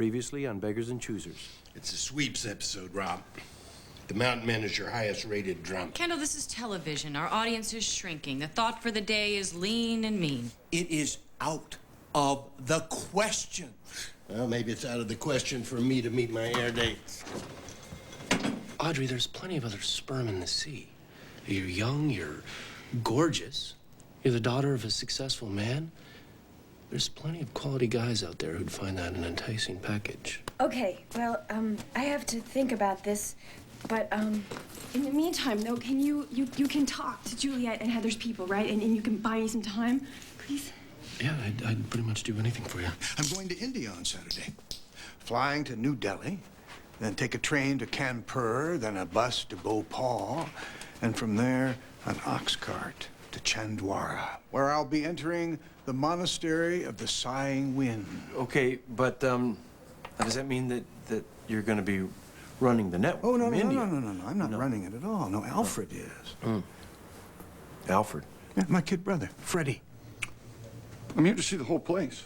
Previously on Beggars and Choosers. It's a sweeps episode, Rob. The Mountain Men is your highest-rated drunk. Kendall, this is television. Our audience is shrinking. The thought for the day is lean and mean. It is out of the question. Well, maybe it's out of the question for me to meet my air date. Audrey, there's plenty of other sperm in the sea. You're young, you're gorgeous, you're the daughter of a successful man. There's plenty of quality guys out there who'd find that an enticing package. Okay, well, I have to think about this, but, in the meantime, though, can you can talk to Juliet and Heather's people, right? And you can buy me some time, please? Yeah, I'd pretty much do anything for you. I'm going to India on Saturday. Flying to New Delhi, then take a train to Kanpur, then a bus to Bhopal, and from there, an ox cart to Chandwara, where I'll be entering the monastery of the Sighing Wind. Okay, but does that mean that you're going to be running the network? Oh, no, from no, India? no. I'm not running it at all. No, Alfred is. Alfred? Yeah, my kid brother, Freddie. I'm here to see the whole place.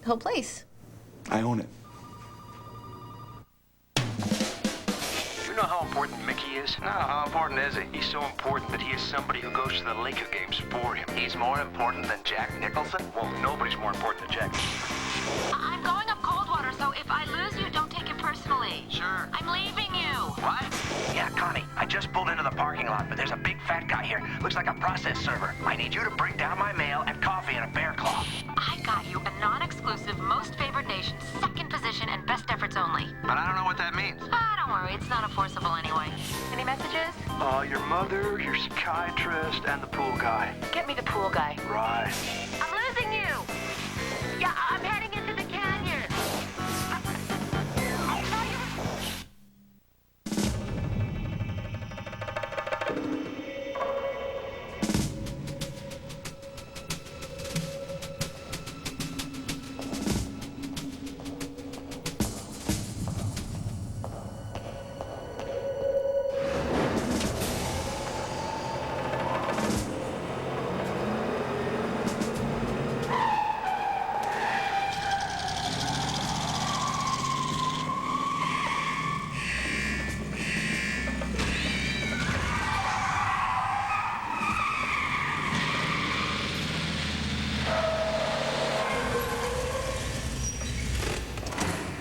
The whole place? I own it. You know how important Mickey is? No, how important is he? He's so important that he is somebody who goes to the Laker games for him. He's more important than Jack Nicholson? Well, nobody's more important than Jack. I'm going up Coldwater, so if I lose you, don't take it personally. Sure. I'm leaving you. What? Yeah, Connie, I just pulled into the parking lot, but there's a big fat guy here. Looks like a process server. I need you to bring down my mail and coffee in a bear claw. I got you a non-exclusive, most favored nation, second position, and best efforts only. But I don't know what that means. Don't worry, it's not enforceable anyway. Any messages? Your mother, your psychiatrist, and the pool guy. Get me the pool guy. Right. I'm losing you. Yeah, I'm heading into the canyon. I saw you.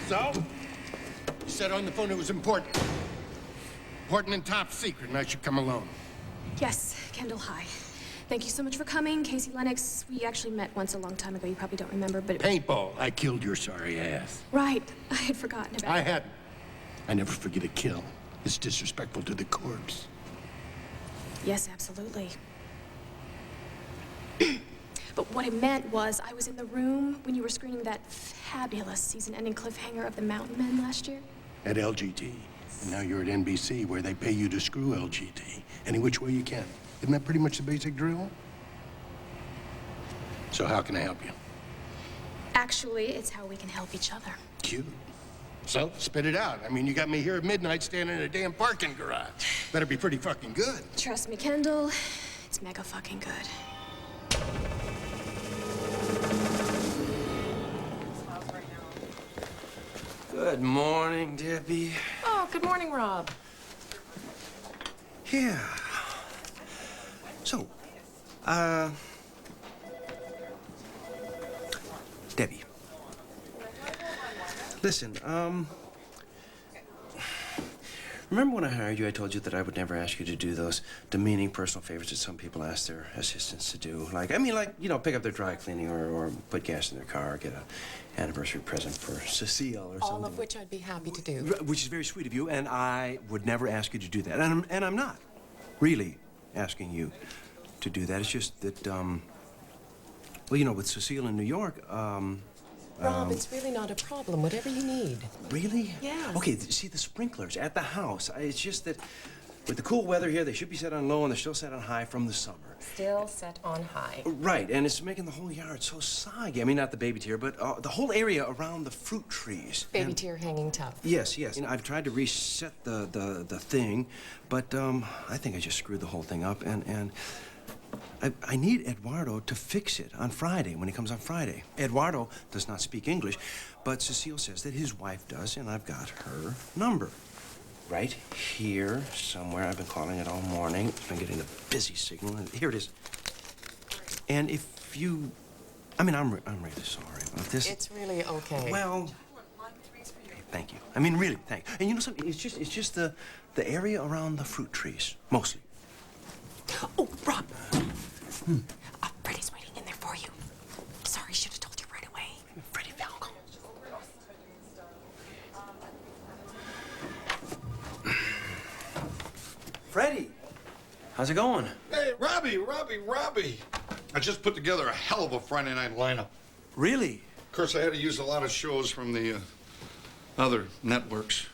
So? You said on the phone it was important. Important and top secret, and I should come alone. Yes, Kendall, hi. Thank you so much for coming. Casey Lennox, we actually met once a long time ago. You probably don't remember, but... Paintball. I killed your sorry ass. Right. I had forgotten about I it. hadn't. I never forget a kill. It's disrespectful to the corpse. Yes, absolutely. But what I meant was I was in the room when you were screening that fabulous season-ending cliffhanger of The Mountain Men last year. At LGT. And now you're at NBC, where they pay you to screw LGT any which way you can. Isn't that pretty much the basic drill? So how can I help you? Actually, it's how we can help each other. Cute. So, spit it out. I mean, you got me here at midnight standing in a damn parking garage. Better be pretty fucking good. Trust me, Kendall, it's mega fucking good. Good morning, Debbie. Oh, good morning, Rob. Yeah. So, Debbie. Listen, remember when I hired you, I told you that I would never ask you to do those demeaning personal favors that some people ask their assistants to do. Like, pick up their dry cleaning or put gas in their car or get an anniversary present for Cecile or something. All of which I'd be happy to do. Which is very sweet of you, and I would never ask you to do that. And I'm not really asking you to do that. It's just that, with Cecile in New York, Rob, it's really not a problem. Whatever you need. Really? Yeah. Okay, see, the sprinklers at the house, it's just that with the cool weather here, they should be set on low, and they're still set on high from the summer. Still set on high. Right, and it's making the whole yard so soggy. I mean, not the baby tier, but the whole area around the fruit trees. Baby tier hanging tough. Yes. I've tried to reset the thing, but I think I just screwed the whole thing up, and I need Eduardo to fix it on Friday, when he comes on Friday. Eduardo does not speak English, but Cecile says that his wife does, and I've got her number. Right here somewhere. I've been calling it all morning. It's been getting a busy signal. And here it is. And if you... I mean, I'm really sorry about this. It's really okay. Well... Thank you. I mean, really, thank you. And you know something? It's just the area around the fruit trees, mostly. Oh, Rob. Freddie's waiting in there for you. Sorry, should have told you right away. Freddie Falco. Freddie, how's it going? Hey, Robbie. I just put together a hell of a Friday night lineup. Really? Of course, I had to use a lot of shows from the other networks.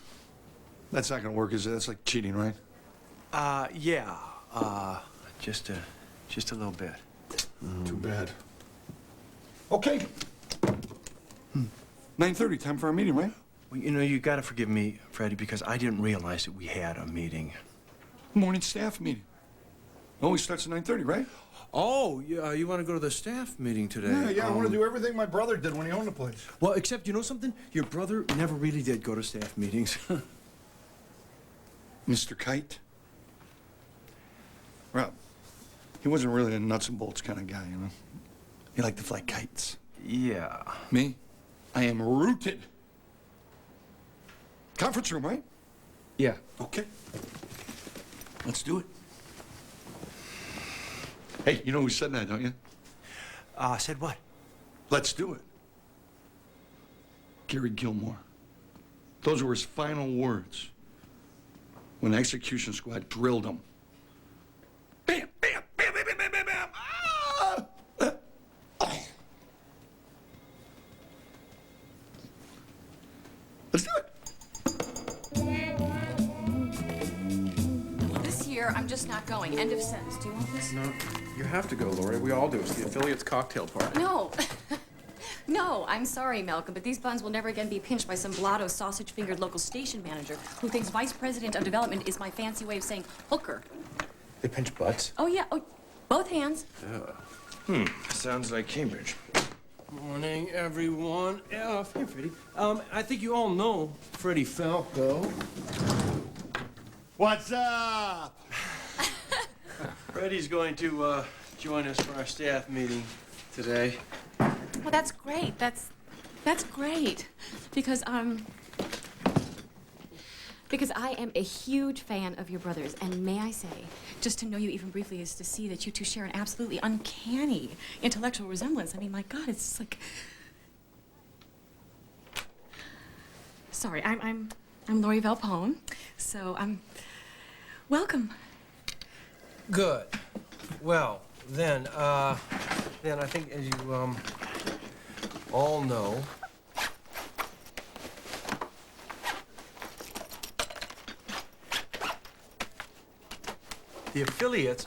That's not gonna work, is it? That's like cheating, right? Yeah. Just a little bit. Too bad. Okay. 9:30, time for our meeting, right? Well, you know, you gotta forgive me, Freddie, because I didn't realize that we had a meeting. Morning staff meeting. Always starts at 9:30, right? Oh, you want to go to the staff meeting today? Yeah, I want to do everything my brother did when he owned the place. Well, except, you know something? Your brother never really did go to staff meetings. Mr. Kite? Rob, he wasn't really a nuts and bolts kind of guy, you know? He liked to fly kites. Yeah. Me? I am rooted. Conference room, right? Yeah. Okay. Let's do it. Hey, you know who said that, don't you? Said what? Let's do it. Gary Gilmore. Those were his final words when the execution squad drilled him. Bam, bam, bam, bam, bam, bam, bam, bam. Ah! Let's do it. This year, I'm just not going. End of sentence. Do you want this? No, you have to go, Lori. We all do. It's the affiliates' cocktail party. No. No, I'm sorry, Malcolm, but these buns will never again be pinched by some blotto, sausage-fingered local station manager who thinks vice president of development is my fancy way of saying hooker. They pinch butts? Oh, yeah. Oh, both hands. Sounds like Cambridge. Morning, everyone. Hey, Freddie. I think you all know Freddie Falco. What's up? Freddie's going to join us for our staff meeting today. Well, that's great. That's great. Because I am a huge fan of your brothers. And may I say, just to know you even briefly is to see that you two share an absolutely uncanny intellectual resemblance. I mean, my God, it's just like... Sorry, I'm Lori Valpone. So, welcome. Good. Well, then I think, as you all know, the affiliates,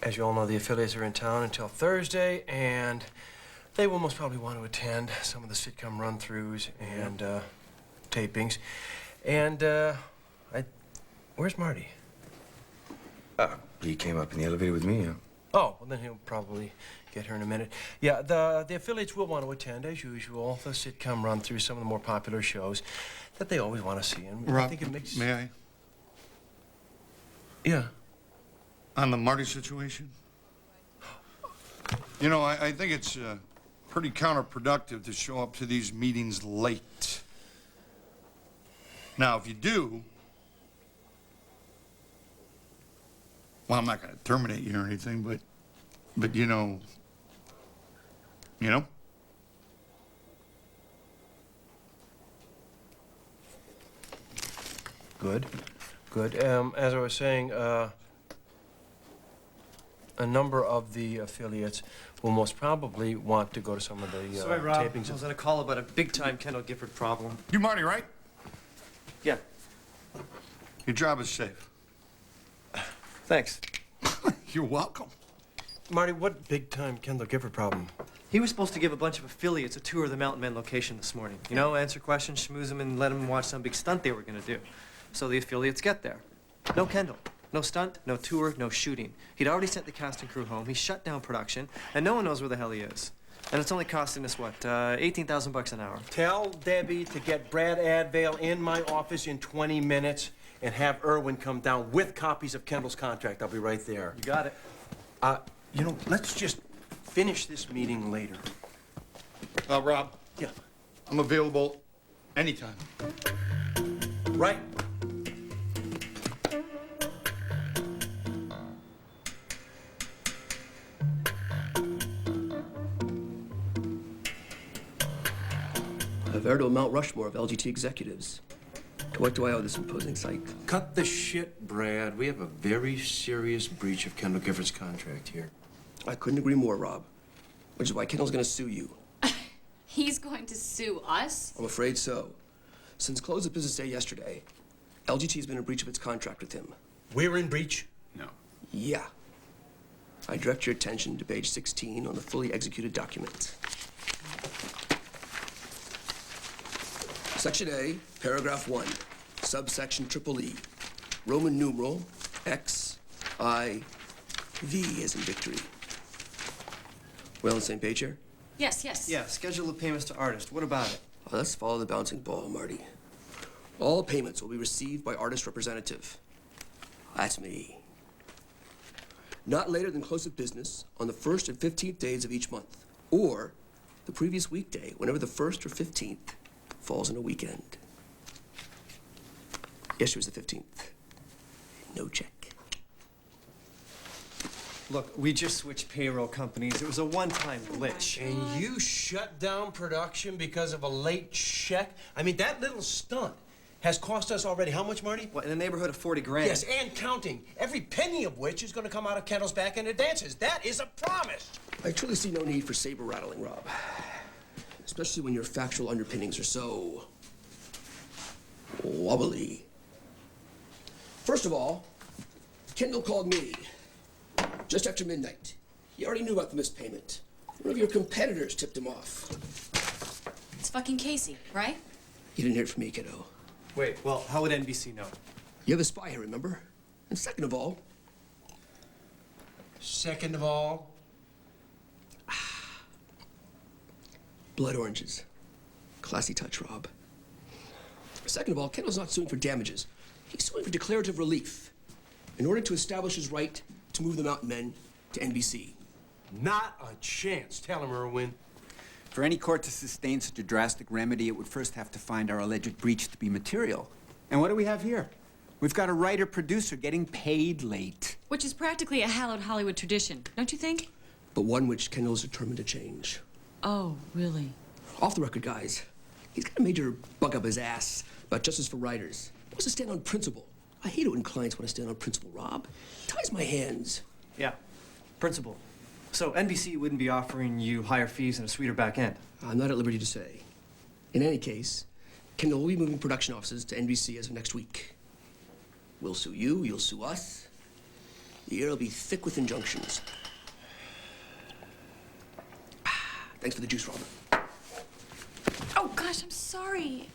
as you all know, the affiliates are in town until Thursday, and they will most probably want to attend some of the sitcom run-throughs and tapings. And where's Marty? He came up in the elevator with me. Oh, well, then he'll probably get here in a minute. Yeah, the affiliates will want to attend, as usual, the sitcom run-through, some of the more popular shows that they always want to see. And Rob, I think it makes... may I? Yeah. On the Marty situation? You know, I think it's pretty counterproductive to show up to these meetings late. Now, if you do, well, I'm not going to terminate you or anything, but you know. Good. As I was saying, a number of the affiliates will most probably want to go to some of the Sorry, Rob. tapings. I was on a call about a big-time Kendall Gifford problem. You Marty, right? Yeah. Your job is safe. Thanks. You're welcome. Marty, what big-time Kendall Gifford problem? He was supposed to give a bunch of affiliates a tour of the Mountain Men location this morning. You know, answer questions, schmooze them, and let them watch some big stunt they were going to do. So the affiliates get there. No Kendall. No stunt, no tour, no shooting. He'd already sent the cast and crew home. He shut down production, and no one knows where the hell he is. And it's only costing us, what, 18,000 bucks an hour. Tell Debbie to get Brad Advale in my office in 20 minutes and have Irwin come down with copies of Kendall's contract. I'll be right there. You got it. You know, let's just finish this meeting later. Rob. Yeah. I'm available anytime. Right. A veritable Mount Rushmore of LGT executives. To what do I owe this imposing sight? Cut the shit, Brad. We have a very serious breach of Kendall Gifford's contract here. I couldn't agree more, Rob. Which is why Kendall's gonna sue you. He's going to sue us? I'm afraid so. Since close of business day yesterday, LGT has been in breach of its contract with him. We're in breach? No. Yeah. I direct your attention to page 16 on the fully executed document. Section A, paragraph 1, subsection E, Roman numeral X, I, V as in victory. We on the same page here? Yes, yes. Yeah, schedule of payments to artists. What about it? Well, let's follow the bouncing ball, Marty. All payments will be received by artist representative. That's me. Not later than close of business on the 1st and 15th days of each month, or the previous weekday, whenever the 1st or 15th falls on a weekend. Yesterday was the 15th. No check. Look, we just switched payroll companies. It was a one-time glitch. And you shut down production because of a late check? I mean, that little stunt has cost us already how much, Marty? What, in the neighborhood of 40 grand? Yes, and counting. Every penny of which is going to come out of Kendall's back end advances. That is a promise. I truly see no need for saber rattling, Rob. Especially when your factual underpinnings are so wobbly. First of all, Kendall called me just after midnight. He already knew about the missed payment. One of your competitors tipped him off. It's fucking Casey, right? You didn't hear it from me, kiddo. Wait, well, how would NBC know? You have a spy here, remember? And second of all, blood oranges. Classy touch, Rob. Second of all, Kendall's not suing for damages. He's suing for declarative relief in order to establish his right to move the Mountain Men to NBC. Not a chance. Tell him, Irwin. For any court to sustain such a drastic remedy, it would first have to find our alleged breach to be material. And what do we have here? We've got a writer-producer getting paid late. Which is practically a hallowed Hollywood tradition, don't you think? But one which Kendall is determined to change. Oh, really? Off the record, guys. He's got a major bug up his ass about justice for writers. He wants to stand on principle. I hate it when clients want to stand on principle, Rob. It ties my hands. Yeah, principle. So NBC wouldn't be offering you higher fees and a sweeter back end? I'm not at liberty to say. In any case, Kendall will be moving production offices to NBC as of next week. We'll sue you, you'll sue us. The air will be thick with injunctions. Thanks for the juice, Robert. Oh, gosh, I'm sorry.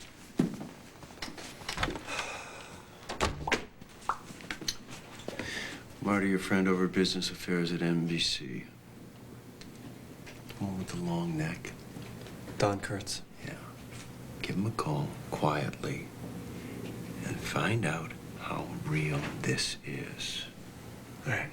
Marty, your friend over business affairs at NBC. The one with the long neck. Don Kurtz. Yeah. Give him a call quietly and find out how real this is. All right.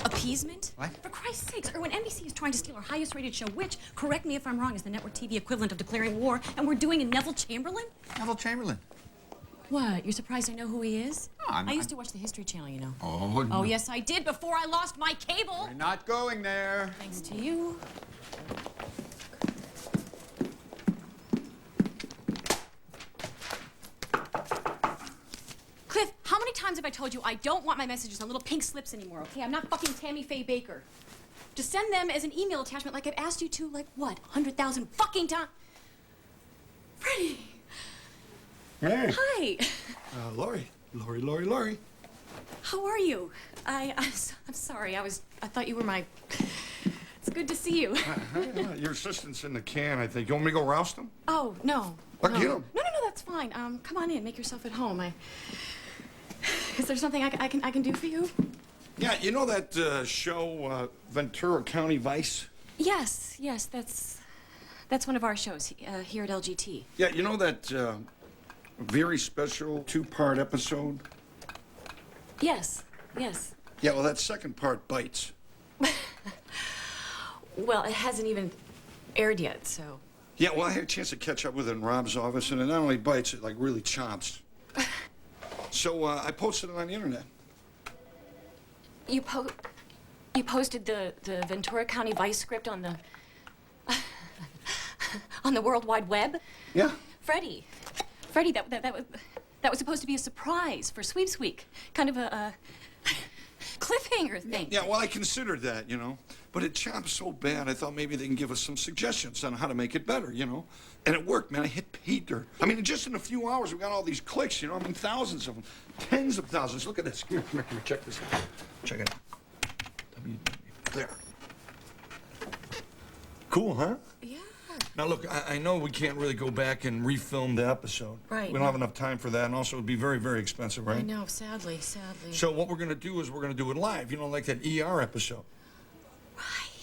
Appeasement? What? For Christ's sakes, Irwin, NBC is trying to steal our highest rated show, which, correct me if I'm wrong, is the network TV equivalent of declaring war, and we're doing a Neville Chamberlain? Neville Chamberlain. What? You're surprised I know who he is? No, I used to watch the History Channel, you know. Oh, no. Oh, yes, I did before I lost my cable. We're not going there. Thanks to you. Cliff, how many times have I told you I don't want my messages on little pink slips anymore, okay? I'm not fucking Tammy Faye Baker. Just send them as an email attachment like I've asked you to, like, what, 100,000 fucking times? Freddie. Hey. Hi. Lori. How are you? I'm sorry. I thought you were my... It's good to see you. Your assistant's in the can, I think. You want me to go roust him? Oh, no. Look, no. get him. No, that's fine. Come on in. Make yourself at home. Is there something I can do for you? Yeah, you know that show, Ventura County Vice? Yes, that's one of our shows here at LGT. Yeah, you know that very special two-part episode? Yes. Yeah, well, that second part bites. Well, it hasn't even aired yet, so. Yeah, well, I had a chance to catch up with it in Rob's office, and it not only bites, it like really chomps. So I posted it on the internet. You posted the Ventura County Vice script on the on the World Wide Web? Yeah. Freddie, that was supposed to be a surprise for Sweeps Week, kind of a cliffhanger thing. Yeah, well, I considered that, you know. But it chomped so bad, I thought maybe they can give us some suggestions on how to make it better, you know. And it worked, man. I hit pay dirt. I mean, just in a few hours, we got all these clicks, you know. I mean, thousands of them. Tens of thousands. Look at this. Come here. Check this out. Check it out. There. Cool, huh? Yeah. Now, look, I know we can't really go back and refilm the episode. Right. We don't have enough time for that, and also it'd be very, very expensive, right? I know, sadly. So what we're going to do is we're going to do it live, you know, like that ER episode.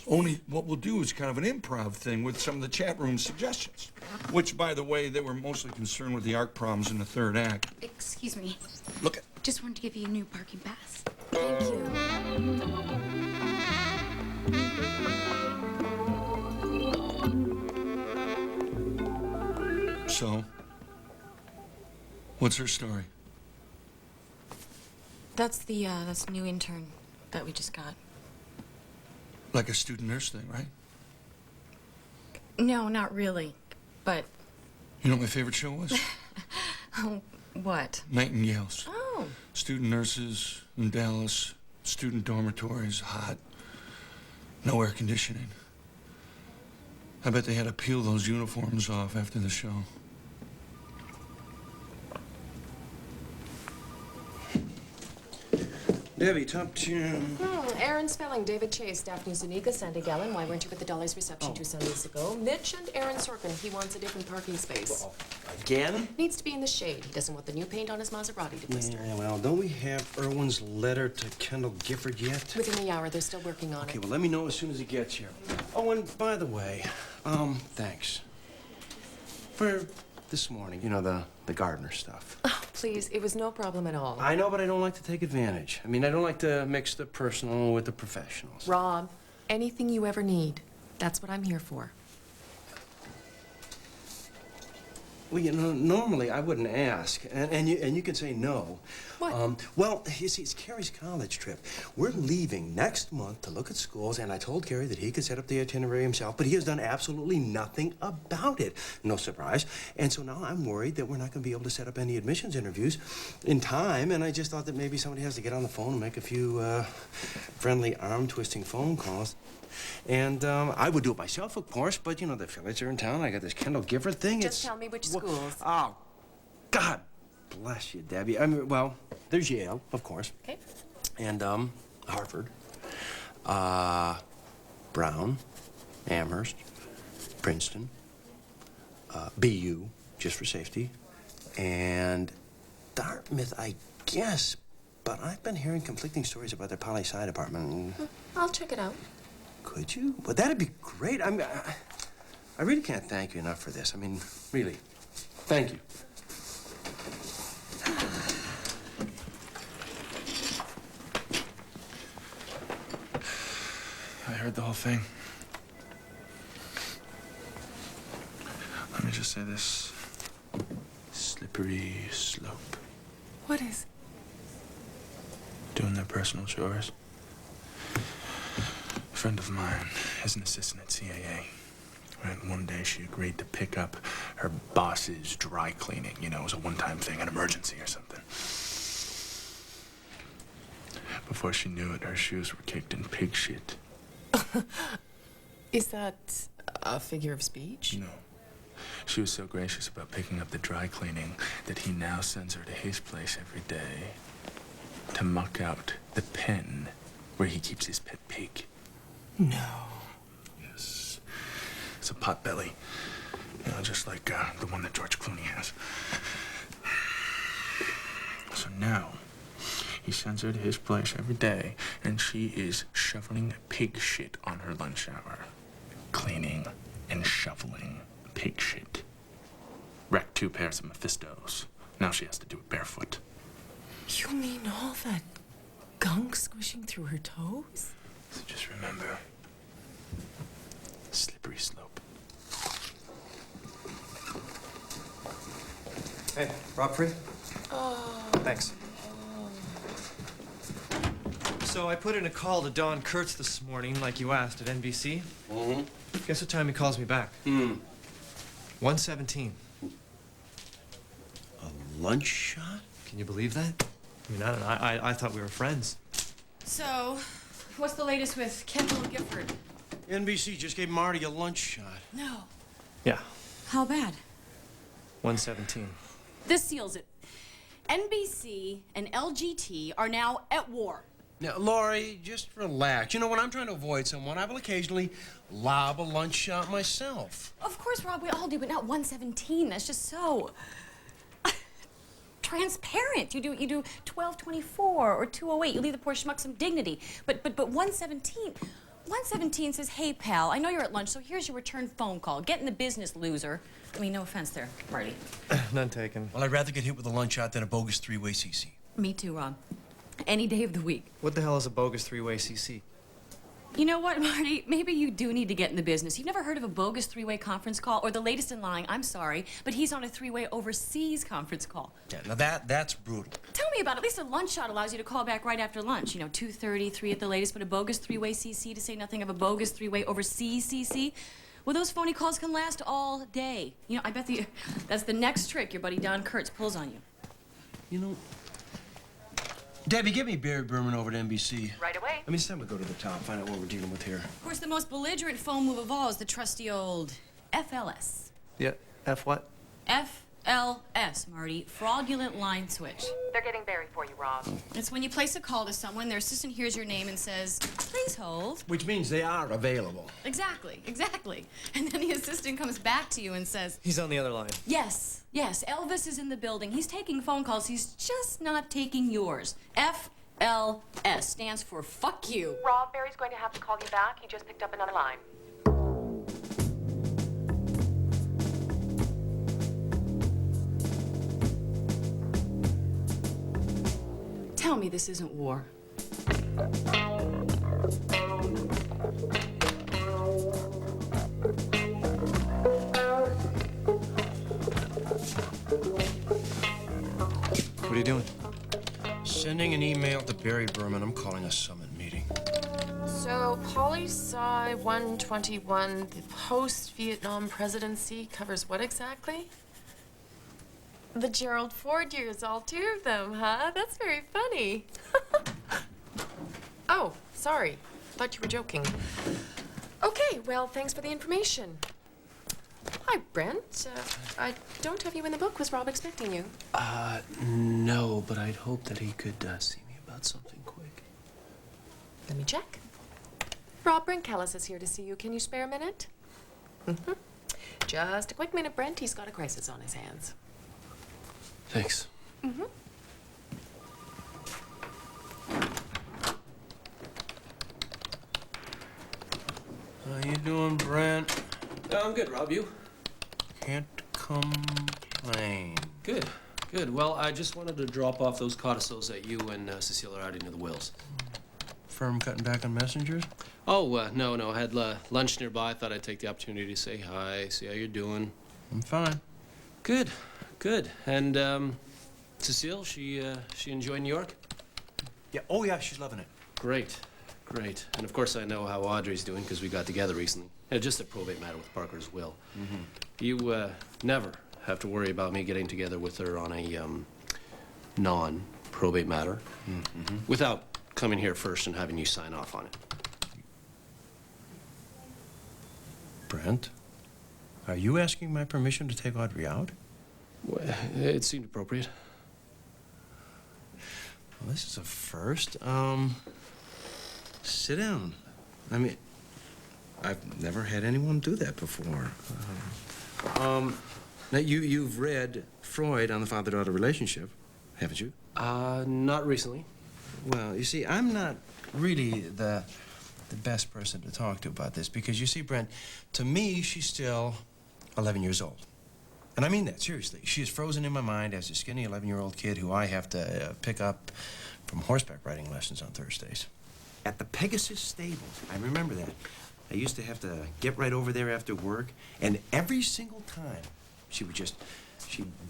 Only what we'll do is kind of an improv thing with some of the chat room suggestions. Which, by the way, they were mostly concerned with the arc problems in the third act. Excuse me. Look at... Just wanted to give you a new parking pass. Thank you. So, what's her story? That's the new intern that we just got. Like a student nurse thing, right? No, not really. But You know what my favorite show was? what? Nightingales. Oh. Student nurses in Dallas, student dormitories, hot, no air conditioning. I bet they had to peel those uniforms off after the show. Debbie, top 10. Aaron Spelling, David Chase, Daphne Zuniga, Sandy Gallen. Why weren't you at the Dolly's reception 2 Sundays ago? Mitch and Aaron Sorkin. He wants a different parking space. Again? Needs to be in the shade. He doesn't want the new paint on his Maserati to blister. Yeah, well, don't we have Irwin's letter to Kendall Gifford yet? Within the hour, they're still working on it. Okay, well, let me know as soon as he gets here. Oh, and by the way, thanks. For this morning, you know, the gardener stuff. Oh, please, it was no problem at all. I know, but I don't like to take advantage. I mean, I don't like to mix the personal with the professionals. Rob, anything you ever need, that's what I'm here for. Well, you know, normally I wouldn't ask, and you can say no. What? Well, you see, it's Carrie's college trip. We're leaving next month to look at schools, and I told Carrie that he could set up the itinerary himself, but he has done absolutely nothing about it. No surprise. And so now I'm worried that we're not going to be able to set up any admissions interviews in time, and I just thought that maybe somebody has to get on the phone and make a few friendly arm-twisting phone calls. And I would do it myself, of course, but, you know, the affiliates are in town. I got this Kendall Gifford thing. Just tell me which schools. Oh, God bless you, Debbie. I mean, well, there's Yale, of course. Okay. And, Harvard. Brown, Amherst, Princeton, BU, just for safety, and Dartmouth, I guess. But I've been hearing conflicting stories about their poli-sci department. I'll check it out. Could you? Well, that'd be great. I really can't thank you enough for this. I mean, really. Thank you. I heard the whole thing. Let me just say this. Slippery slope. What is? Doing their personal chores. A friend of mine is an assistant at CAA. Right, one day she agreed to pick up her boss's dry cleaning. You know, it was a one-time thing, an emergency or something. Before she knew it, her shoes were caked in pig shit. Is that a figure of speech? No. She was so gracious about picking up the dry cleaning that he now sends her to his place every day to muck out the pen where he keeps his pet pig. No. It's a pot belly. You know, just like the one that George Clooney has. So now, he sends her to his place every day, and she is shoveling pig shit on her lunch hour. Cleaning and shoveling pig shit. Wrecked 2 pairs of Mephistos. Now she has to do it barefoot. You mean all that gunk squishing through her toes? So just remember, slippery slope. Hey, Rob free? Oh. Thanks. So I put in a call to Don Kurtz this morning, like you asked, at NBC. Mm-hmm. Guess what time he calls me back? 1:17. A lunch shot? Can you believe that? I mean, I don't know. I thought we were friends. So, what's the latest with Kendall and Gifford? NBC just gave Marty a lunch shot. No. Yeah, How bad? 1:17. This seals it. NBC and LGT are now at war. Now, Laurie, just relax. You know, when I'm trying to avoid someone, I will occasionally lob a lunch shot myself. Of course, Rob, we all do, but not 1:17. That's just so transparent. You do 12:24 or 2:08. You leave the poor schmuck some dignity. But 1:17. 1:17 says, hey, pal, I know you're at lunch, so here's your return phone call. Get in the business, loser. I mean, no offense there, Marty. None taken. Well, I'd rather get hit with a lunch shot than a bogus 3-way CC. Me too, Rob. Any day of the week. What the hell is a bogus 3-way CC? You know what, Marty? Maybe you do need to get in the business. You've never heard of a bogus 3-way conference call? Or the latest in line, I'm sorry, but he's on a 3-way overseas conference call. Yeah, now that's brutal. Tell me about it. At least a lunch shot allows you to call back right after lunch. You know, 2:30, 3 at the latest, but a bogus 3-way CC, to say nothing of a bogus 3-way overseas CC? Well, those phony calls can last all day. You know, I bet that's the next trick your buddy Don Kurtz pulls on you. You know, Debbie, get me Barry Berman over to NBC. Right away. Let me it's time we go to the top, find out what we're dealing with here. Of course, the most belligerent phone move of all is the trusty old FLS. Yeah, F what? FLS, Marty. Fraudulent line switch. They're getting Barry for you, Rob. It's when you place a call to someone, their assistant hears your name and says, please hold. Which means they are available. Exactly. And then the assistant comes back to you and says, He's on the other line. yes, Elvis is in the building. He's taking phone calls. He's just not taking yours. FLS stands for fuck you. Rob, Barry's going to have to call you back. He just picked up another line. Tell me this isn't war. What are you doing? Sending an email to Barry Berman. I'm calling a summit meeting. So, poli-sci 121, the post-Vietnam presidency, covers what exactly? The Gerald Ford years, all 2 of them, huh? That's very funny. Oh, sorry. Thought you were joking. Okay, well, thanks for the information. Hi, Brent. I don't have you in the book. Was Rob expecting you? No, but I'd hope that he could see me about something quick. Let me check. Rob, Brent Callis is here to see you. Can you spare a minute? Just a quick minute, Brent. He's got a crisis on his hands. Thanks. How you doing, Brent? I'm good, Rob. You? Can't complain. Good. Well, I just wanted to drop off those codicils that you and Cecile are adding to the wills. Firm cutting back on messengers? Oh, no. I had lunch nearby. I thought I'd take the opportunity to say hi, see how you're doing. I'm fine. Good. And, Cecile, she enjoying New York? Yeah. Oh, yeah. She's loving it. Great. And of course I know how Audrey's doing because we got together recently. Just a probate matter with Parker's will. You never have to worry about me getting together with her on a non-probate matter without coming here first and having you sign off on it. Brent, are you asking my permission to take Audrey out? Well, it seemed appropriate. Well, this is a first. Sit down. I mean, I've never had anyone do that before. Now, you've read Freud on the father-daughter relationship, haven't you? Not recently. Well, you see, I'm not really the best person to talk to about this because, you see, Brent, to me, she's still 11 years old. And I mean that, seriously. She is frozen in my mind as a skinny 11-year-old kid who I have to pick up from horseback riding lessons on Thursdays. At the Pegasus stables, I remember that. I used to have to get right over there after work, and every single time she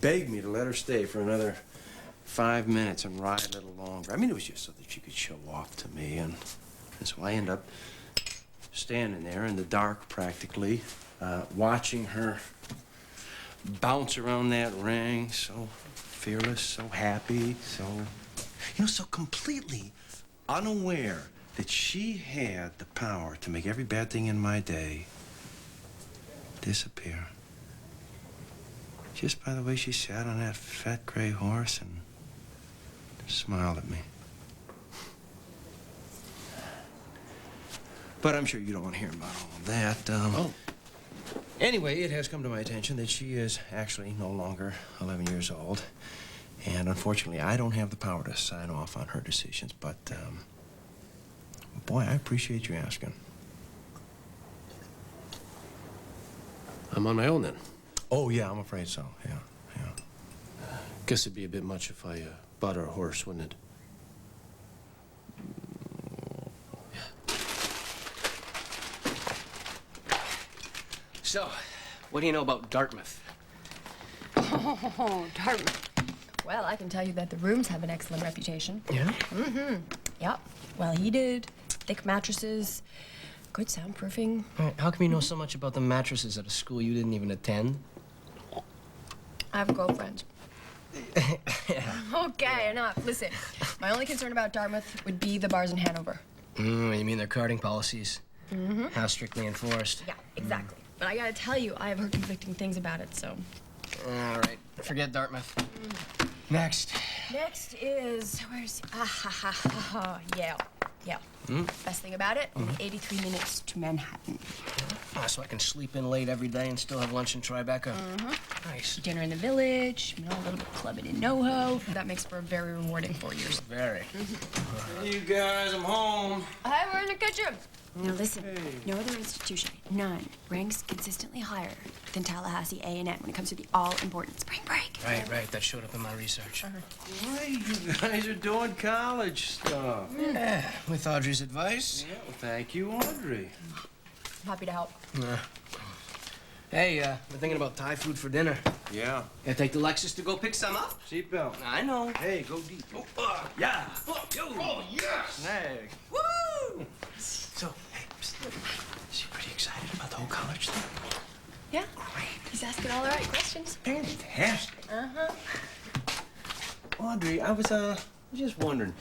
begged me to let her stay for another 5 minutes and ride a little longer. I mean, it was just so that she could show off to me, and so I end up standing there in the dark, practically, watching her bounce around that ring, so fearless, so happy, so completely unaware that she had the power to make every bad thing in my day disappear. Just by the way she sat on that fat gray horse and smiled at me. But I'm sure you don't want to hear about all of that. Anyway, it has come to my attention that she is actually no longer 11 years old. And unfortunately, I don't have the power to sign off on her decisions. But, boy, I appreciate you asking. I'm on my own then. Oh, yeah, I'm afraid so. Yeah. Guess it'd be a bit much if I bought her a horse, wouldn't it? So, what do you know about Dartmouth? Oh, Dartmouth. Well, I can tell you that the rooms have an excellent reputation. Yeah? Mm-hmm. Yep. Well heated, thick mattresses, good soundproofing. Right. How come you know so much about the mattresses at a school you didn't even attend? I have a girlfriend. Okay, enough. Listen, my only concern about Dartmouth would be the bars in Hanover. You mean their carding policies? Mm-hmm. How strictly enforced? Yeah, exactly. But I gotta tell you, I have heard conflicting things about it, so. All right, forget Dartmouth. Next. Next is, where's, Yale. Yale. Hmm? Best thing about it, only 83 minutes to Manhattan. So I can sleep in late every day and still have lunch in Tribeca. Mm-hmm. Nice. Dinner in the village, a little bit of clubbing in NoHo. That makes for a very rewarding 4 years. Very. Hey, you guys, I'm home. Hi, we're in the kitchen. Now listen, no other institution, none, ranks consistently higher than Tallahassee A&M when it comes to the all-important spring break. Right. That showed up in my research. Right, you guys are doing college stuff. Yeah, with Audrey's advice. Yeah, well, thank you, Audrey. I'm happy to help. Hey, we're thinking about Thai food for dinner. Yeah. Gotta take the Lexus to go pick some up? Seatbelt. I know. Hey, go deep. Yeah. Oh, yes! Hey. Woo! So, hey, is he pretty excited about the whole college thing? Yeah. Great. He's asking all the right questions. Fantastic. Uh-huh. Audrey, I was just wondering,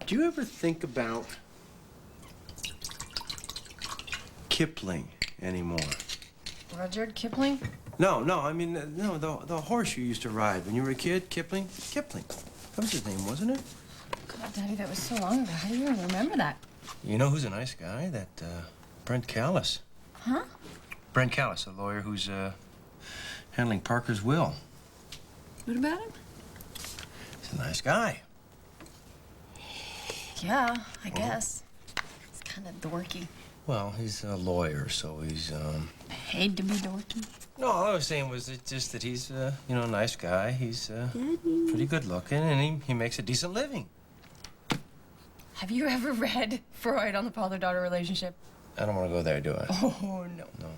do you ever think about Kipling anymore? Rudyard Kipling? No, I mean, no, the horse you used to ride when you were a kid, Kipling. That was his name, wasn't it? God, Daddy, that was so long ago. How do you even remember that? You know who's a nice guy? That, Brent Callis. Huh? Brent Callis, a lawyer who's, handling Parker's will. What about him? He's a nice guy. Yeah, I guess. He's kind of dorky. Well, he's a lawyer, so he's, Paid to be dorky. No, all I was saying was just that he's, a nice guy. He's, pretty good looking, and he makes a decent living. Have you ever read Freud on the father-daughter relationship? I don't want to go there, do I? Oh, no. No.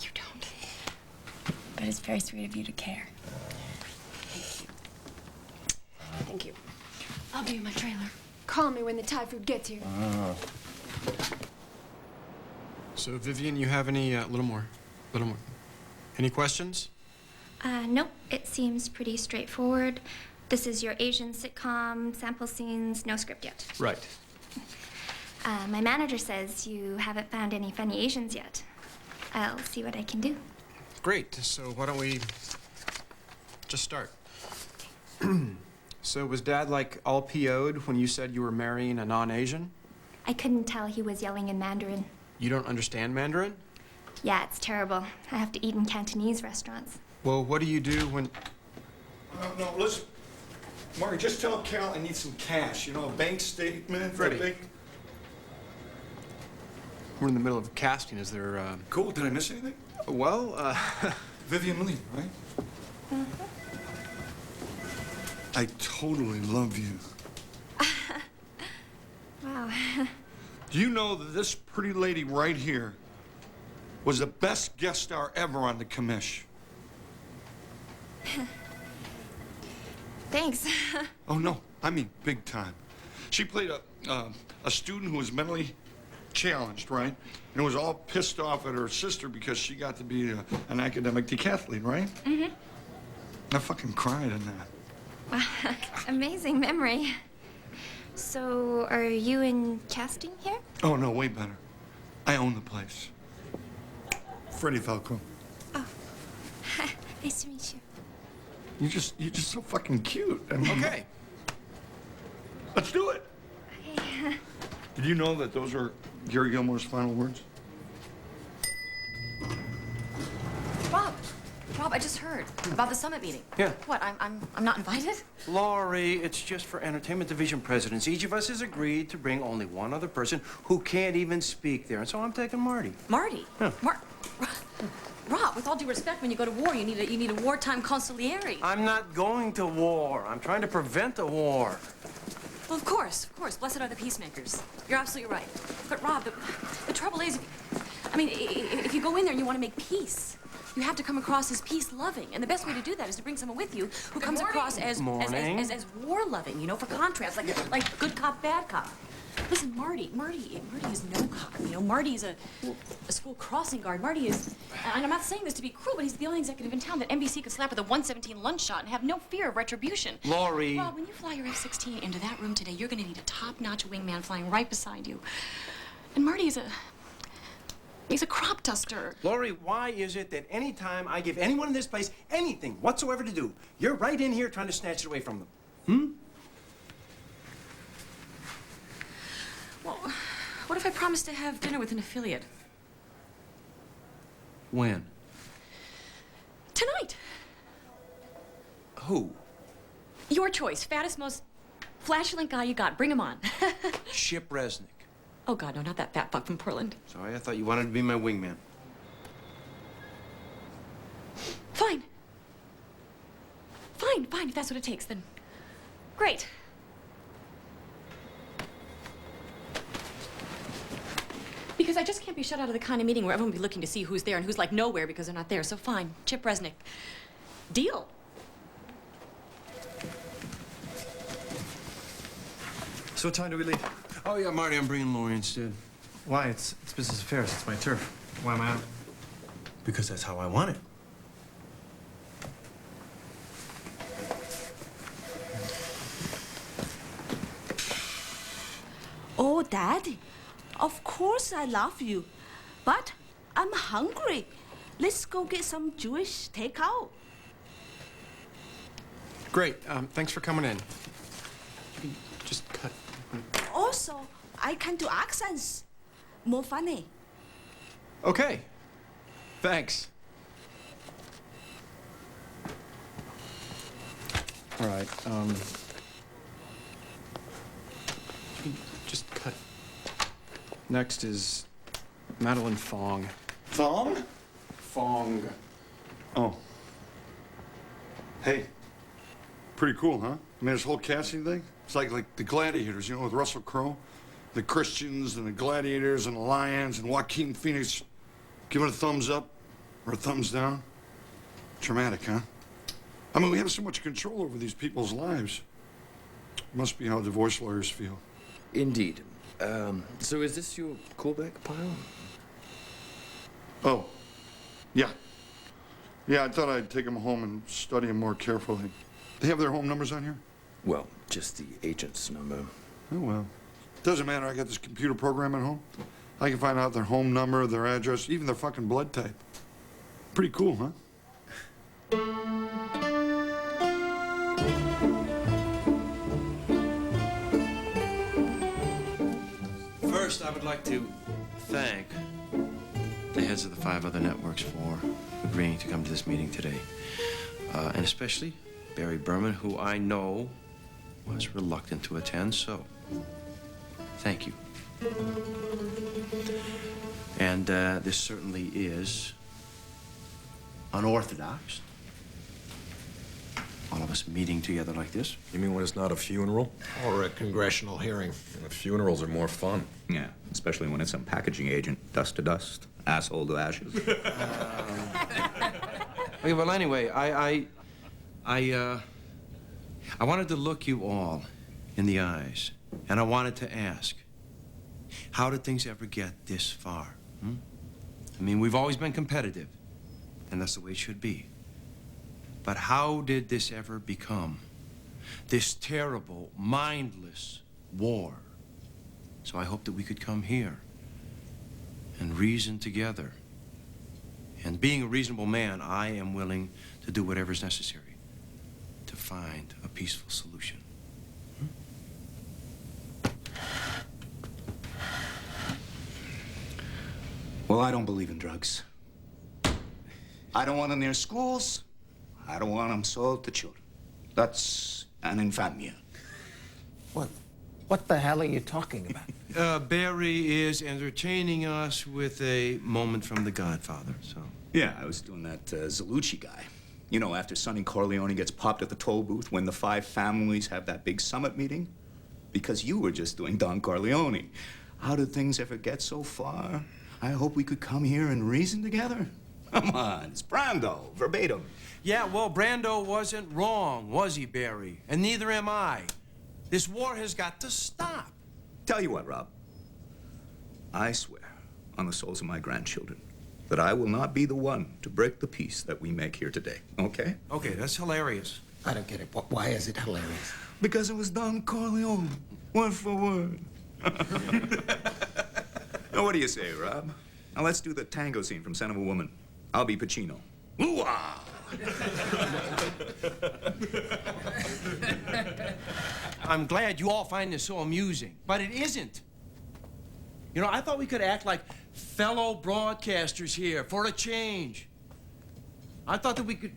You don't. But it's very sweet of you to care. Thank you. I'll be in my trailer. Call me when the Thai food gets here. So, Vivian, you have any, little more. Any questions? Nope. It seems pretty straightforward. This is your Asian sitcom, sample scenes, no script yet. Right. My manager says you haven't found any funny Asians yet. I'll see what I can do. Great. So why don't we just start? So was Dad, like, all PO'd when you said you were marrying a non-Asian? I couldn't tell he was yelling in Mandarin. You don't understand Mandarin? Yeah, it's terrible. I have to eat in Cantonese restaurants. Well, what do you do when... No, listen. Marty, just tell Cal I need some cash. You know, a bank statement. Freddie. We're in the middle of casting. Is there, Cool. Did I miss anything? Well, Vivian Lee, right? Mm-hmm. I totally love you. Wow. Do you know that this pretty lady right here was the best guest star ever on the commish? Thanks. Oh, no. I mean big time. She played a student who was mentally challenged, right? And was all pissed off at her sister because she got to be an academic decathlete, right? Mm-hmm. I fucking cried in that. Wow, amazing memory. So, are you in casting here? Oh, no, way better. I own the place. Freddie Falco. Oh, nice to meet you. You're just so fucking cute. I mean, okay. Let's do it. Okay. Did you know that those are Gary Gilmore's final words? Rob, I just heard about the summit meeting. Yeah. What, I'm not invited? Laurie, it's just for entertainment division presidents. Each of us has agreed to bring only one other person who can't even speak there, and so I'm taking Marty. Marty? Yeah. Rob, with all due respect, when you go to war, you need a wartime consigliere. I'm not going to war. I'm trying to prevent a war. Well, of course. Blessed are the peacemakers. You're absolutely right. But Rob, the trouble is, if you go in there and you want to make peace, you have to come across as peace-loving, and the best way to do that is to bring someone with you who comes across as war-loving, you know, for contrast, like good cop, bad cop. Listen, Marty is no cop. You know, Marty's a school crossing guard. Marty is, and I'm not saying this to be cruel, but he's the only executive in town that NBC could slap with a 117 lunch shot and have no fear of retribution. Laurie. Rob, when you fly your F-16 into that room today, you're going to need a top-notch wingman flying right beside you. And Marty is he's a crop duster. Laurie, why is it that any time I give anyone in this place anything whatsoever to do, you're right in here trying to snatch it away from them? Well, what if I promised to have dinner with an affiliate? When? Tonight. Who? Your choice. Fattest, most flatulent guy you got. Bring him on. Ship Resnick. Oh, God, no, not that fat fuck from Portland. Sorry, I thought you wanted to be my wingman. Fine, if that's what it takes, then great. Because I just can't be shut out of the kind of meeting where everyone will be looking to see who's there and who's like nowhere because they're not there. So fine, Chip Resnick. Deal. So what time do we leave? Oh, yeah, Marty, I'm bringing Laurie instead. Why? It's business affairs. It's my turf. Why am I out? Because that's how I want it. Oh, Daddy, of course I love you, but I'm hungry. Let's go get some Jewish takeout. Great. Thanks for coming in. You can just cut. Also, I can do accents. More funny. Okay. Thanks. All right. You can just cut. Next is Madeline Fong. Fong? Fong. Oh. Hey. Pretty cool, huh? I mean, this whole casting thing, it's like the Gladiators, you know, with Russell Crowe. The Christians and the Gladiators and the Lions and Joaquin Phoenix giving a thumbs up or a thumbs down. Dramatic, huh? I mean, we have so much control over these people's lives. Must be how divorce lawyers feel. Indeed. So is this your callback pile? Oh, yeah. Yeah, I thought I'd take them home and study them more carefully. They have their home numbers on here? Well, just the agent's number. Oh, well. Doesn't matter. I got this computer program at home. I can find out their home number, their address, even their fucking blood type. Pretty cool, huh? First, I would like to thank the heads of the 5 other networks for agreeing to come to this meeting today. And especially Barry Berman, who I know was reluctant to attend, so thank you. And this certainly is unorthodox. All of us meeting together like this. You mean when it's not a funeral? Or a congressional hearing? And the funerals are more fun. Yeah, especially when it's some packaging agent. Dust to dust, asshole to ashes. Okay, well, anyway, I wanted to look you all in the eyes, and I wanted to ask, how did things ever get this far? I mean, we've always been competitive, and that's the way it should be. But how did this ever become this terrible, mindless war? So I hope that we could come here and reason together. And being a reasonable man, I am willing to do whatever is necessary to find a peaceful solution. Well, I don't believe in drugs. I don't want them near schools. I don't want them sold to children. That's an infamia. What the hell are you talking about? Barry is entertaining us with a moment from The Godfather, so. Yeah, I was doing that Zalucci guy. You know, after Sonny Corleone gets popped at the toll booth when the 5 families have that big summit meeting? Because you were just doing Don Corleone. How did things ever get so far? I hope we could come here and reason together. Come on, it's Brando, verbatim. Yeah, well, Brando wasn't wrong, was he, Barry? And neither am I. This war has got to stop. Tell you what, Rob. I swear on the souls of my grandchildren that I will not be the one to break the peace that we make here today, okay? Okay, that's hilarious. I don't get it. Why is it hilarious? Because it was Don Corleone, word for word. Now, what do you say, Rob? Now, let's do the tango scene from Son of a Woman. I'll be Pacino. Ooh-ah! I'm glad you all find this so amusing, but it isn't. You know, I thought we could act like fellow broadcasters here for a change. I thought that we could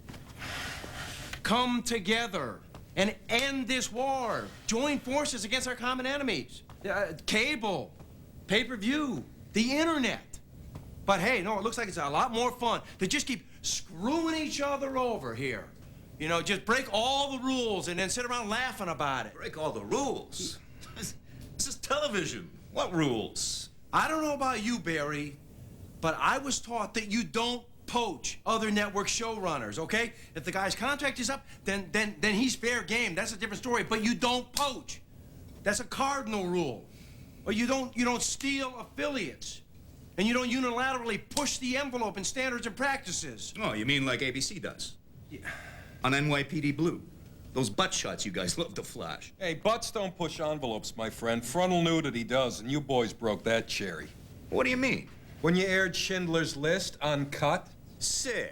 come together and end this war, join forces against our common enemies. Cable, pay-per-view, the internet. But hey, no, it looks like it's a lot more fun to just keep screwing each other over here. You know, just break all the rules and then sit around laughing about it. Break all the rules? This is television. What rules? I don't know about you, Barry, but I was taught that you don't poach other network showrunners, okay? If the guy's contract is up, then he's fair game. That's a different story, but you don't poach. That's a cardinal rule. Or you don't steal affiliates. And you don't unilaterally push the envelope in standards and practices. Oh, you mean like ABC does? Yeah. On NYPD Blue. Those butt shots you guys love to flash. Hey, butts don't push envelopes, my friend. Frontal nudity does, and you boys broke that cherry. What do you mean? When you aired Schindler's List uncut? Sid,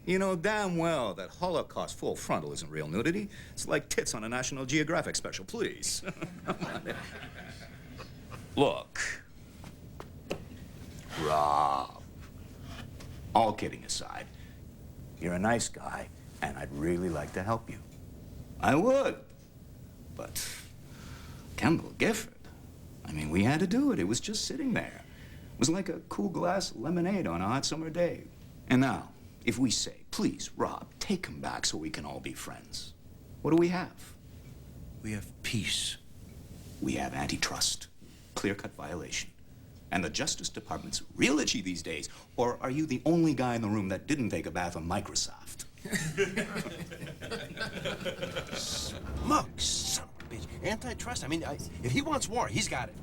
you know damn well that Holocaust full frontal isn't real nudity. It's like tits on a National Geographic special, please. Look, Rob, all kidding aside, you're a nice guy, and I'd really like to help you. I would. But Kendall Gifford, I mean, we had to do it. It was just sitting there. It was like a cool glass of lemonade on a hot summer day. And now, if we say, please, Rob, take him back so we can all be friends, what do we have? We have peace. We have antitrust, clear-cut violation. And the Justice Department's real itchy these days. Or are you the only guy in the room that didn't take a bath on Microsoft? Smug son of a bitch. Antitrust? I mean, if he wants war, he's got it.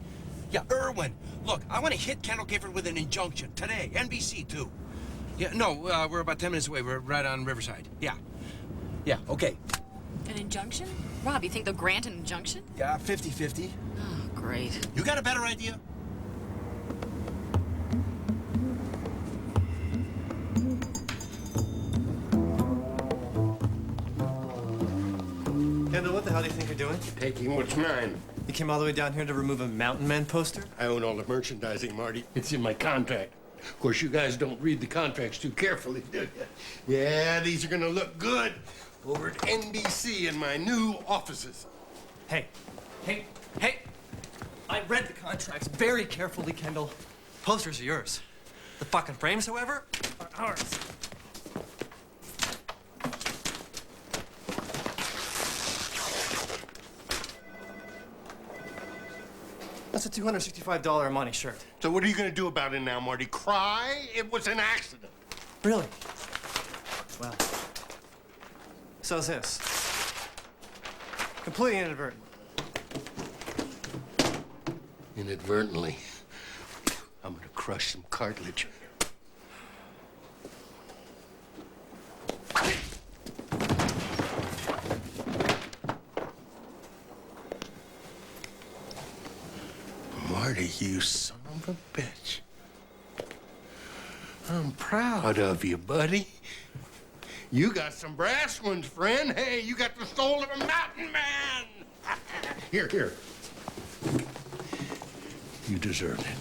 Yeah, Irwin, look, I want to hit Kendall Gifford with an injunction today. NBC, too. Yeah, no, we're about 10 minutes away. We're right on Riverside. Yeah. Yeah, okay. An injunction? Rob, you think they'll grant an injunction? Yeah, 50-50. Oh, great. You got a better idea? Kendall, what the hell do you think you're doing? Taking what's mine. You came all the way down here to remove a Mountain Man poster? I own all the merchandising, Marty. It's in my contract. Of course, you guys don't read the contracts too carefully, do you? Yeah, these are gonna look good over at NBC in my new offices. Hey, hey, hey! I read the contracts very carefully, Kendall. Posters are yours. The fucking frames, however, are ours. That's a $265 Armani shirt. So what are you gonna do about it now, Marty? Cry? It was an accident. Really? Well, so's this. Completely inadvertent. Inadvertently, I'm gonna crush some cartilage. Marty, you son of a bitch. I'm proud of you, buddy. You got some brass ones, friend. Hey, you got the soul of a mountain man. Here, here. You deserved it.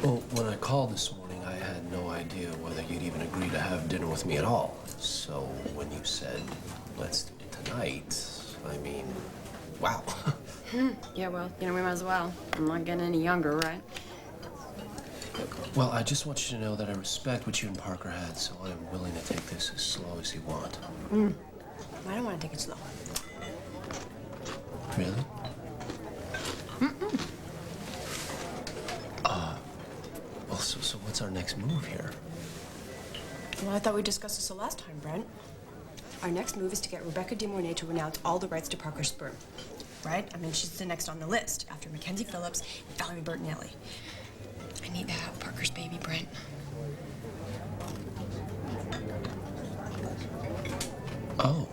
Well, when I called this morning, I had no idea whether you'd even agree to have dinner with me at all. So when you said, let's do it tonight, I mean, wow. Yeah, well, we might as well. I'm not getting any younger, right? Well, I just want you to know that I respect what you and Parker had, so I'm willing to take this as slow as you want. I don't want to take it slow. Really? Well, so what's our next move here? Well, I thought we discussed this the last time, Brent. Our next move is to get Rebecca De Mornay to renounce all the rights to Parker's sperm. Right? I mean, she's the next on the list, after Mackenzie Phillips and Valerie Bertinelli. I need to have Parker's baby, Brent. Oh.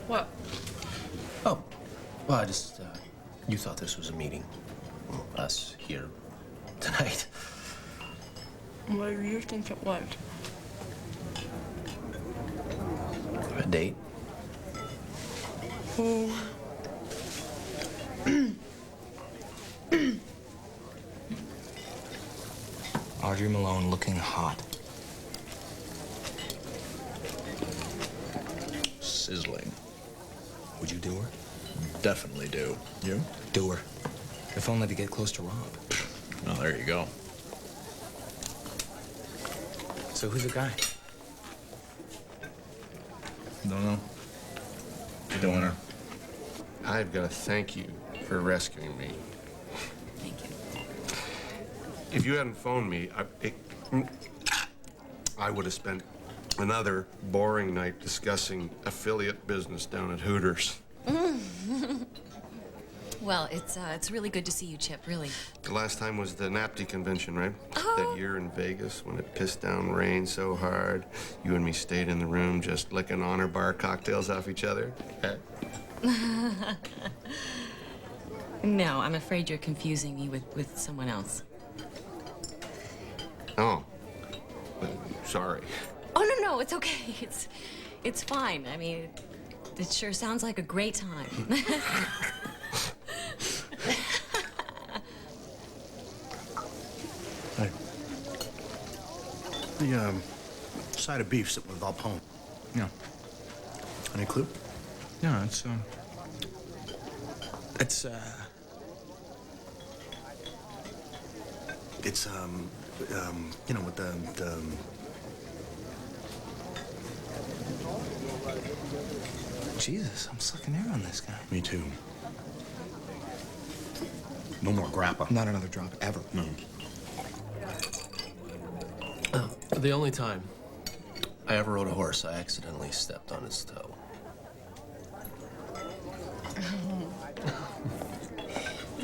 What? Oh. Well, I just, you thought this was a meeting. Well, us here tonight. What do you think it was? A date? Oh. Audrey Malone looking hot. Sizzling. Would you do her? Definitely do. You? Do her. If only to get close to Rob. Well, there you go. So who's the guy? Don't know. You're doing her. I've got to thank you for rescuing me. Thank you. If you hadn't phoned me, I would have spent another boring night discussing affiliate business down at Hooters. Well, it's really good to see you, Chip, really. The last time was the NAPTI convention, right? Oh. That year in Vegas when it pissed down rain so hard. You and me stayed in the room just licking honor bar cocktails off each other. No, I'm afraid you're confusing me with someone else. Oh. Sorry. Oh, no, it's okay. It's fine. I mean, it sure sounds like a great time. Hey. The side of beef sitting with Bob home. Yeah. Any clue? Yeah, it's you know, with the Jesus, I'm sucking air on this guy. Me too. No more grappa. Not another drop ever. No. The only time I ever rode a horse, I accidentally stepped on his toe.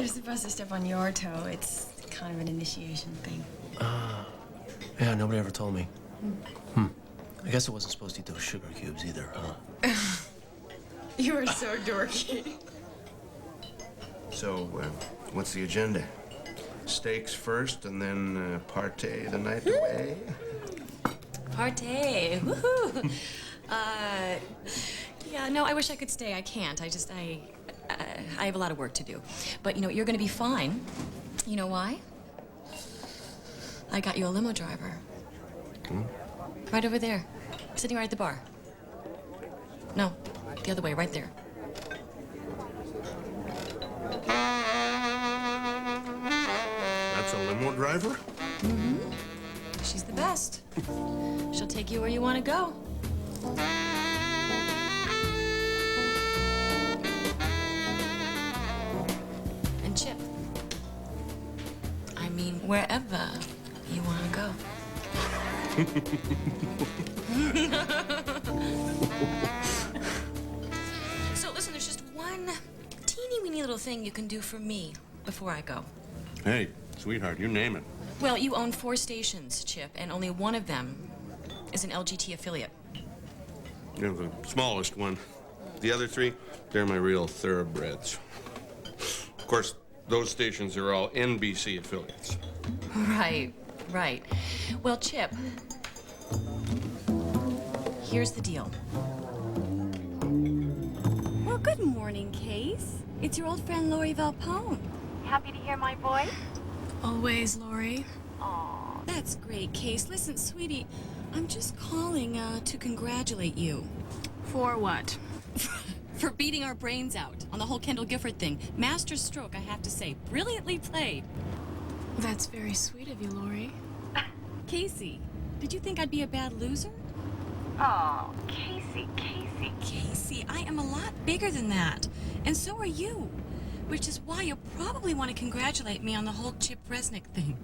They're supposed to step on your toe. It's kind of an initiation thing. Yeah, nobody ever told me. I guess I wasn't supposed to eat those sugar cubes either, huh? You are so dorky. So, what's the agenda? Steaks first and then partay the night away? Partay. Woohoo. Yeah, no, I wish I could stay. I can't. I have a lot of work to do. But, you know, you're going to be fine. You know why? I got you a limo driver. Right over there. Sitting right at the bar. No, the other way, right there. That's a limo driver? Mm-hmm. She's the best. She'll take you where you want to go. And Chip, I mean, wherever you want to go. So listen, there's just one teeny-weeny little thing you can do for me before I go. Hey, sweetheart, you name it. Well, you own 4 stations, Chip, and only one of them is an LGT affiliate. You know, the smallest one. The other 3, they're my real thoroughbreds. Of course, those stations are all NBC affiliates. Right, right. Well, Chip, here's the deal. Well, good morning, Case. It's your old friend, Lori Valpone. Happy to hear my voice? Always, Lori. Aw. That's great, Case. Listen, sweetie, I'm just calling to congratulate you. For what? For beating our brains out on the whole Kendall Gifford thing. Master stroke, I have to say. Brilliantly played. That's very sweet of you, Lori. Casey, did you think I'd be a bad loser? Oh, Casey. Casey, I am a lot bigger than that. And so are you. Which is why you'll probably want to congratulate me on the whole Chip Resnick thing.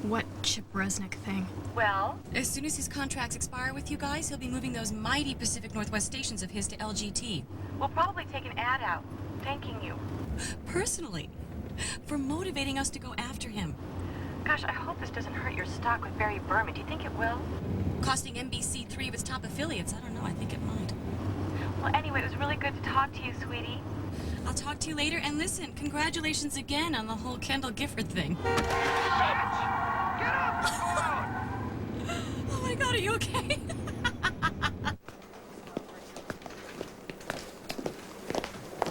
What Chip Resnick thing? Well? As soon as his contracts expire with you guys, he'll be moving those mighty Pacific Northwest stations of his to LGT. We'll probably take an ad out, thanking you. Personally. For motivating us to go after him. Gosh, I hope this doesn't hurt your stock with Barry Berman. Do you think it will? Costing NBC 3 of its top affiliates. I don't know. I think it might. Well, anyway, it was really good to talk to you, sweetie. I'll talk to you later. And listen, congratulations again on the whole Kendall Gifford thing. Get up! What's going on? Oh my God, are you okay?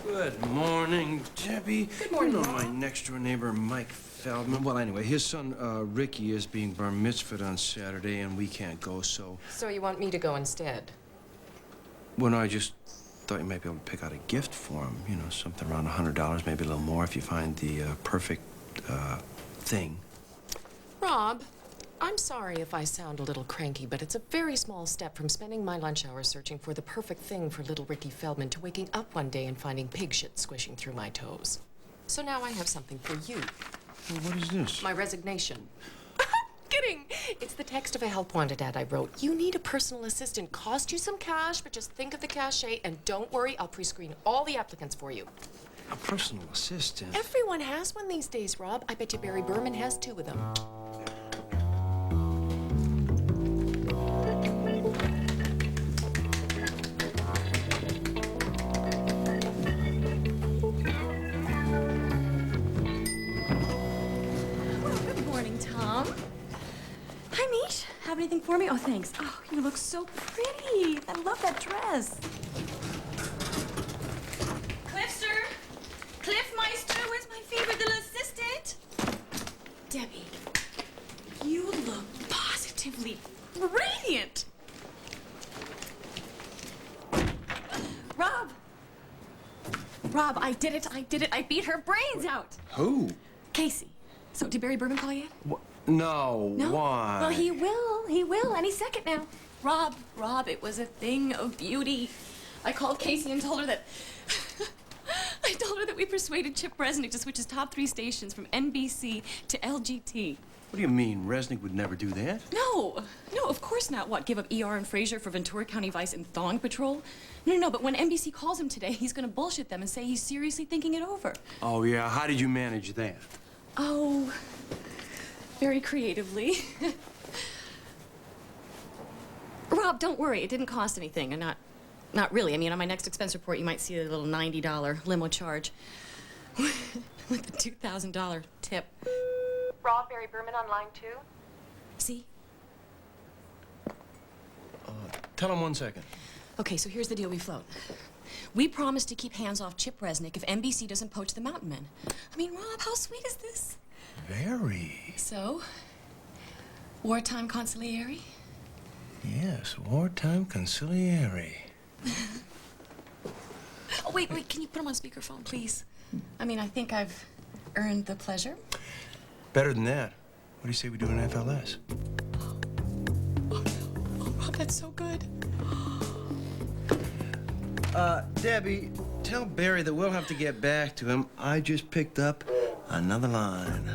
Good morning, Debbie. Good morning, You know Mom. my next-door neighbor, Mike Feldman. Well, anyway, his son, Ricky, is being bar mitzvahed on Saturday, and we can't go, so... So you want me to go instead? Well, no, I just thought you might be able to pick out a gift for him. You know, something around $100, maybe a little more, if you find the perfect thing. Rob, I'm sorry if I sound a little cranky, but it's a very small step from spending my lunch hour searching for the perfect thing for little Ricky Feldman to waking up one day and finding pig shit squishing through my toes. So now I have something for you. Well, what is this? My resignation. Kidding! It's the text of a help wanted ad I wrote. You need a personal assistant. Cost you some cash, but just think of the cachet, and don't worry, I'll pre-screen all the applicants for you. A personal assistant? Everyone has one these days, Rob. I bet you Barry Berman has 2 of them. Good morning, Tom. Hi, Mish. Have anything for me? Oh, thanks. Oh, you look so pretty. I love that dress. Cliffster! Cliffmeister, where's my favorite little assistant? Debbie, you look positively radiant. Rob! Rob, I did it. I beat her brains out. Who? Casey. So, did Barry Berman call you? No, No? why? Well, he will any second now. Rob, it was a thing of beauty. I called Casey and told her that... we persuaded Chip Resnick to switch his top 3 stations from NBC to LGT. What do you mean? Resnick would never do that? No, of course not. What, give up ER and Fraser for Ventura County Vice and Thong Patrol? No, but when NBC calls him today, he's gonna bullshit them and say he's seriously thinking it over. Oh, yeah. How did you manage that? Oh, very creatively. Rob, don't worry. It didn't cost anything, and not really. I mean, on my next expense report, you might see a little $90 limo charge with the $2,000 tip. Rob, Barry Berman on line 2. See? Tell him 1 second. Okay, so here's the deal we float. We promise to keep hands off Chip Resnick if NBC doesn't poach the Mountain Men. I mean, Rob, how sweet is this? Very. So, wartime consigliere? Yes, wartime consigliere. Oh, wait, can you put him on speakerphone, please? I mean, I think I've earned the pleasure. Better than that. What do you say we do an FLS? Oh, Rob, that's so good. Debbie, tell Barry that we'll have to get back to him. I just picked up another line.